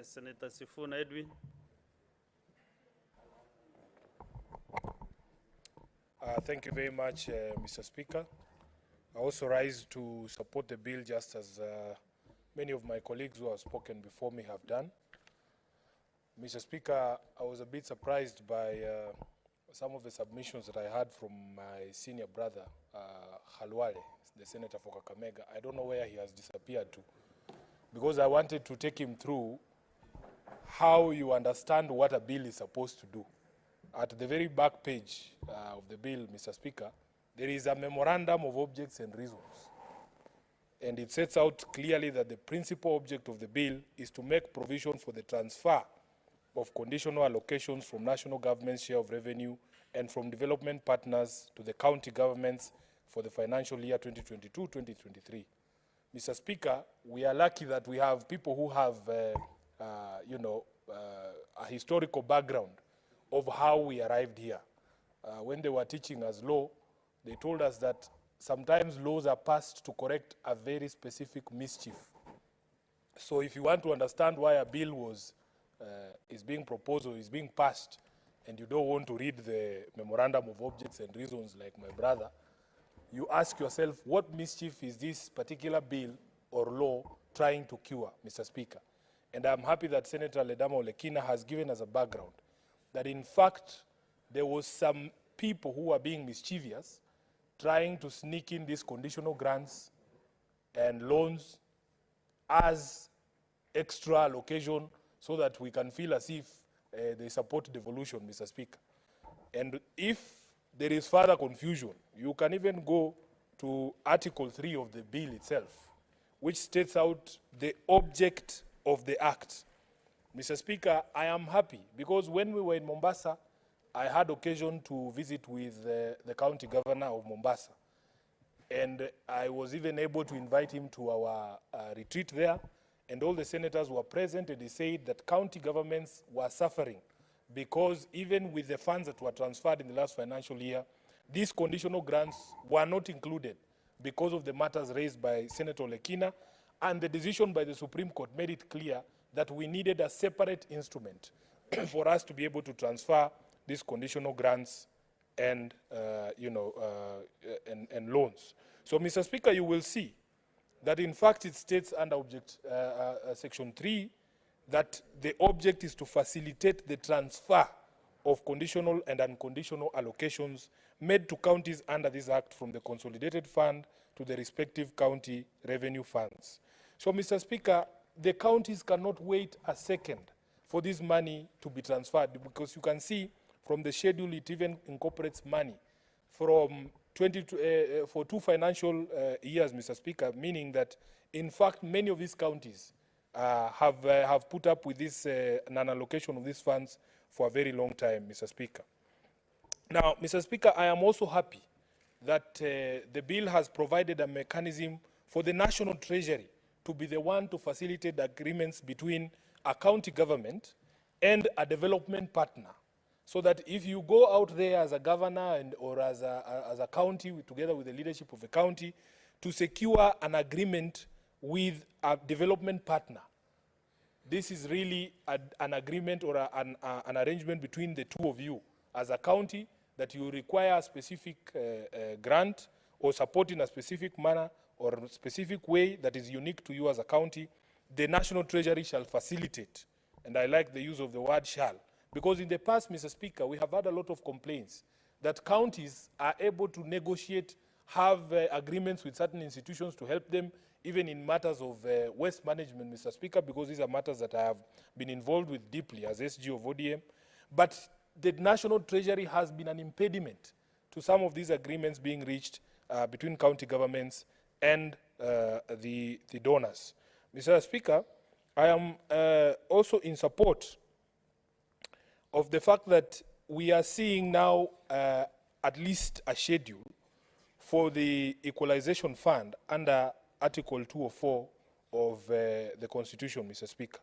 Senator Sifuna. Thank you very much, Mr. Speaker. I also rise to support the bill just as many of my colleagues who have spoken before me have done. Mr. Speaker, I was a bit surprised by some of the submissions that I had from my senior brother, Khalwale, the senator for Kakamega. I don't know where he has disappeared to, because I wanted to take him through how you understand what a bill is supposed to do. At the very back page of the bill, Mr. Speaker, there is a memorandum of objects and reasons. And it sets out clearly that the principal object of the bill is to make provision for the transfer of conditional allocations from national government's share of revenue and from development partners to the county governments for the financial year 2022-2023. Mr. Speaker, we are lucky that we have people who have, a historical background of how we arrived here. When they were teaching us law, they told us that sometimes laws are passed to correct a very specific mischief. So if you want to understand why a bill is being proposed or is being passed, and you don't want to read the memorandum of objects and reasons like my brother, you ask yourself, what mischief is this particular bill or law trying to cure, Mr. Speaker? And I'm happy that Senator Ledama Olekina has given us a background that in fact there was some people who were being mischievous trying to sneak in these conditional grants and loans as extra allocation so that we can feel as if they support devolution, Mr. Speaker. And if there is further confusion, you can even go to Article 3 of the bill itself, which states out the object of the act. Mr. Speaker, I am happy because when we were in Mombasa, I had occasion to visit with the county governor of Mombasa. And I was even able to invite him to our retreat there. And all the senators were present, and they said that county governments were suffering because even with the funds that were transferred in the last financial year, these conditional grants were not included because of the matters raised by Senator Olekina, and the decision by the Supreme Court made it clear that we needed a separate instrument for us to be able to transfer these conditional grants and, and loans. So, Mr. Speaker, you will see that in fact it states under Section 3 that the object is to facilitate the transfer of conditional and unconditional allocations made to counties under this act from the consolidated fund to the respective county revenue funds. So, Mr. Speaker, the counties cannot wait a second for this money to be transferred, because you can see from the schedule it even incorporates money from for 2 financial years, Mr. Speaker, meaning that in fact many of these counties have put up with this non-allocation of these funds for a very long time, Mr. Speaker. Now, Mr. Speaker, I am also happy that the bill has provided a mechanism for the National Treasury to be the one to facilitate agreements between a county government and a development partner, so that if you go out there as a governor or as a county together with the leadership of the county to secure an agreement with a development partner, this is really an agreement or an arrangement between the two of you as a county that you require a specific grant or support in a specific manner or a specific way that is unique to you as a county. The National Treasury shall facilitate, and I like the use of the word shall, because in the past, Mr. Speaker, we have had a lot of complaints that counties are able to negotiate, have agreements with certain institutions to help them, even in matters of waste management, Mr. Speaker, because these are matters that I have been involved with deeply as SG of ODM. But the National Treasury has been an impediment to some of these agreements being reached between county governments and the donors. Mr. Speaker, I am also in support of the fact that we are seeing now at least a schedule for the Equalization Fund under Article 204 of the Constitution, Mr. Speaker.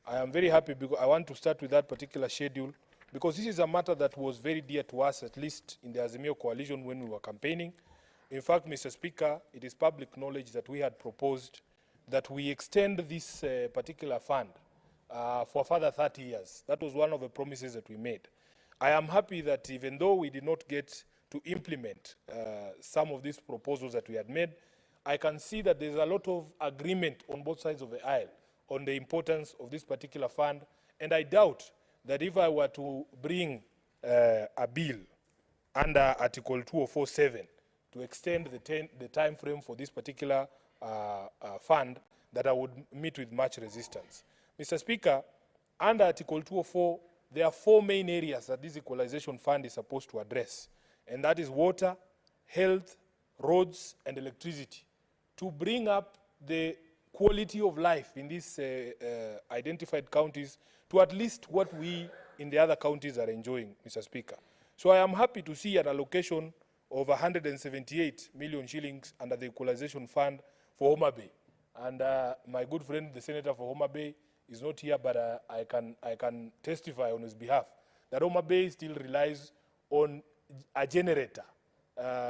I am very happy because I want to start with that particular schedule, because this is a matter that was very dear to us, at least in the Azimio coalition when we were campaigning. In fact, Mr. Speaker, it is public knowledge that we had proposed that we extend this particular fund for further 30 years. That was one of the promises that we made. I am happy that even though we did not get to implement some of these proposals that we had made, I can see that there's a lot of agreement on both sides of the aisle on the importance of this particular fund. And I doubt that if I were to bring a bill under Article 2047 to extend the time frame for this particular fund, that I would meet with much resistance. Mr. Speaker, under Article 204, there are 4 main areas that this equalization fund is supposed to address, and that is water, health, roads, and electricity, to bring up the quality of life in these identified counties to at least what we in the other counties are enjoying, Mr. Speaker. So I am happy to see an allocation of 178 million shillings under the equalization fund for Mutembei. And my good friend, the senator for Mutembei, is not here, but I can testify on his behalf that Mutembei still relies on a generator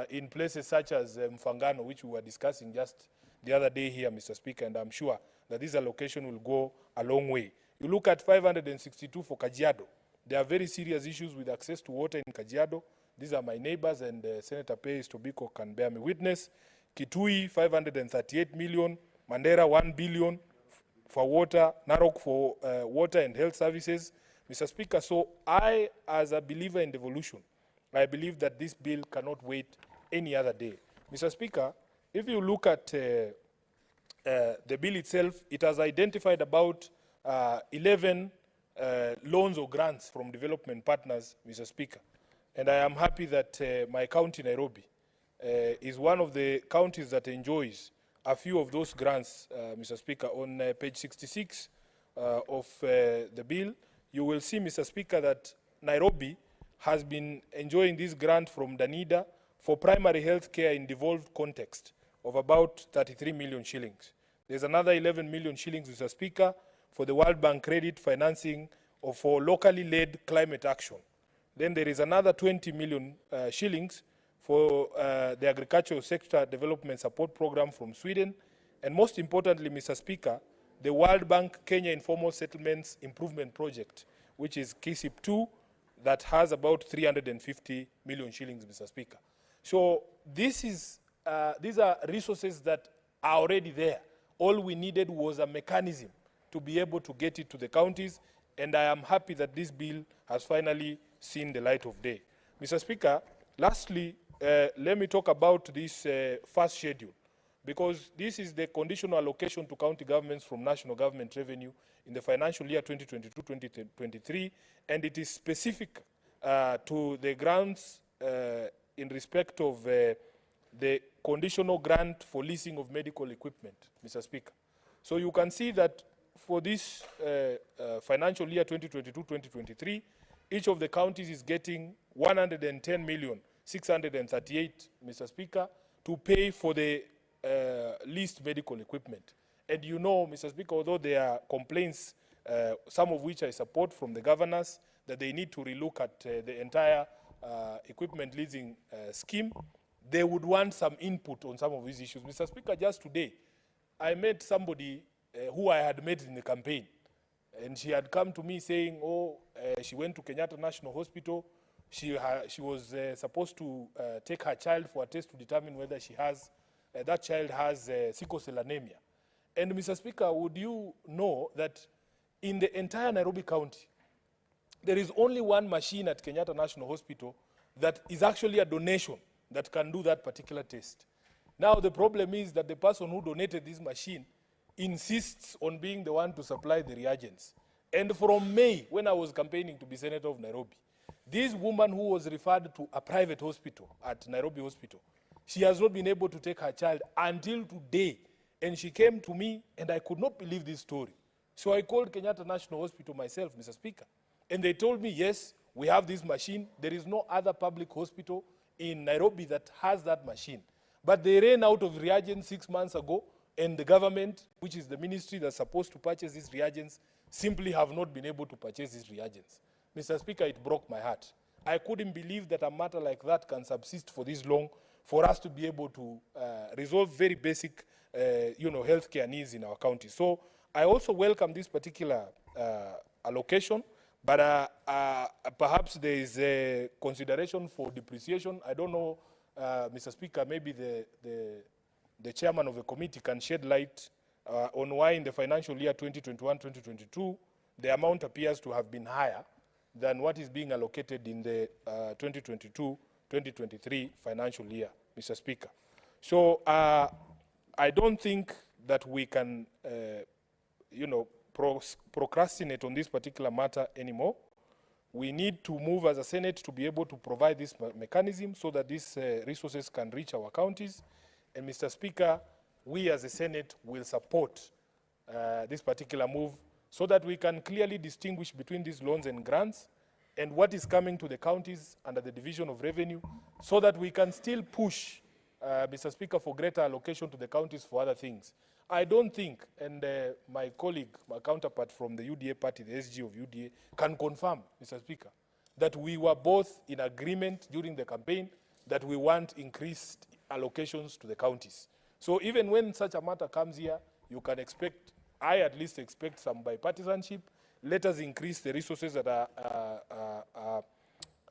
in places such as Mfangano, which we were discussing just the other day here, Mr. Speaker, and I'm sure that this allocation will go a long way. You look at 562 for Kajiado. There are very serious issues with access to water in Kajiado. These are my neighbors, and Senator Pais Tobiko can bear me witness. Kitui, 538 million. Mandera, 1 billion for water. Narok for water and health services. Mr. Speaker, so I, as a believer in devolution, I believe that this bill cannot wait any other day. Mr. Speaker, if you look at the bill itself, it has identified about 11 loans or grants from development partners, Mr. Speaker. And I am happy that my county, Nairobi, is one of the counties that enjoys a few of those grants, Mr. Speaker. On page 66 of the bill, you will see, Mr. Speaker, that Nairobi has been enjoying this grant from Danida for primary health care in devolved context of about 33 million shillings. There's another 11 million shillings, Mr. Speaker, for the World Bank credit financing or for locally led climate action. Then there is another 20 million shillings for the agricultural sector development support program from Sweden. And most importantly, Mr. Speaker, the World Bank Kenya Informal Settlements Improvement Project, which is KSIP 2, that has about 350 million shillings, Mr. Speaker. So these are resources that are already there. All we needed was a mechanism to be able to get it to the counties, and I am happy that this bill has finally seen the light of day. Mr. Speaker, lastly, let me talk about this first schedule, because this is the conditional allocation to county governments from national government revenue in the financial year 2022-2023, and it is specific to the grants in respect of the conditional grant for leasing of medical equipment, Mr. Speaker. So you can see that for this financial year 2022-2023, each of the counties is getting 110,638,000, Mr. Speaker, to pay for the leased medical equipment. And you know, Mr. Speaker, although there are complaints, some of which I support from the governors, that they need to relook at the entire equipment leasing scheme, they would want some input on some of these issues. Mr. Speaker, just today, I met somebody who I had met in the campaign, and she had come to me saying, she went to Kenyatta National Hospital. She was supposed to take her child for a test to determine whether she has, that child has sickle cell anemia. And Mr. Speaker, would you know that in the entire Nairobi County, there is only one machine at Kenyatta National Hospital that is actually a donation that can do that particular test. Now the problem is that the person who donated this machine insists on being the one to supply the reagents. And from May, when I was campaigning to be Senator of Nairobi, this woman who was referred to a private hospital at Nairobi Hospital, she has not been able to take her child until today. And she came to me, and I could not believe this story. So I called Kenyatta National Hospital myself, Mr. Speaker. And they told me, yes, we have this machine. There is no other public hospital in Nairobi that has that machine. But they ran out of reagents 6 months ago, and the government, which is the ministry that's supposed to purchase these reagents, simply have not been able to purchase these reagents. Mr. Speaker, it broke my heart. I couldn't believe that a matter like that can subsist for this long, for us to be able to resolve very basic healthcare needs in our county. So I also welcome this particular allocation, but perhaps there is a consideration for depreciation. I don't know, Mr. Speaker, maybe the chairman of the committee can shed light on why in the financial year 2021-2022, the amount appears to have been higher than what is being allocated in the 2022-2023 financial year, Mr. Speaker. So I don't think that we can, procrastinate on this particular matter anymore. We need to move as a Senate to be able to provide this mechanism so that these resources can reach our counties. And Mr. Speaker, we as a Senate will support this particular move so that we can clearly distinguish between these loans and grants and what is coming to the counties under the division of revenue so that we can still push, Mr. Speaker, for greater allocation to the counties for other things. I don't think, and my colleague, my counterpart from the UDA party, the SG of UDA, can confirm, Mr. Speaker, that we were both in agreement during the campaign that we want increased allocations to the counties. So even when such a matter comes here, you can expect, I at least expect some bipartisanship. Let us increase the resources that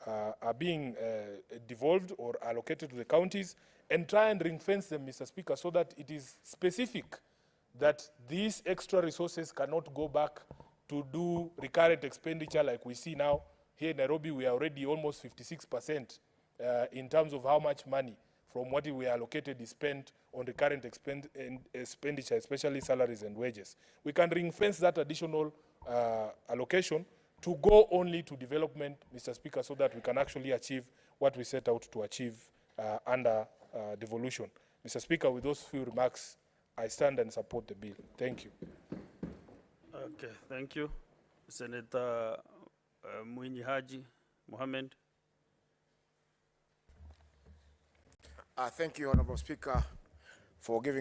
are being devolved or allocated to the counties and try and ring fence them, Mr. Speaker, so that it is specific that these extra resources cannot go back to do recurrent expenditure like we see now. Here in Nairobi, we are already almost 56% in terms of how much money from what we allocated is spent on recurrent expenditure, especially salaries and wages. We can ring fence that additional allocation to go only to development, Mr. Speaker, so that we can actually achieve what we set out to achieve under devolution. Mr. Speaker, with those few remarks, I stand and support the bill. Thank you. Okay, thank you. Senator Mwinyi Haji Mohammed. Thank you, Honorable Speaker, for giving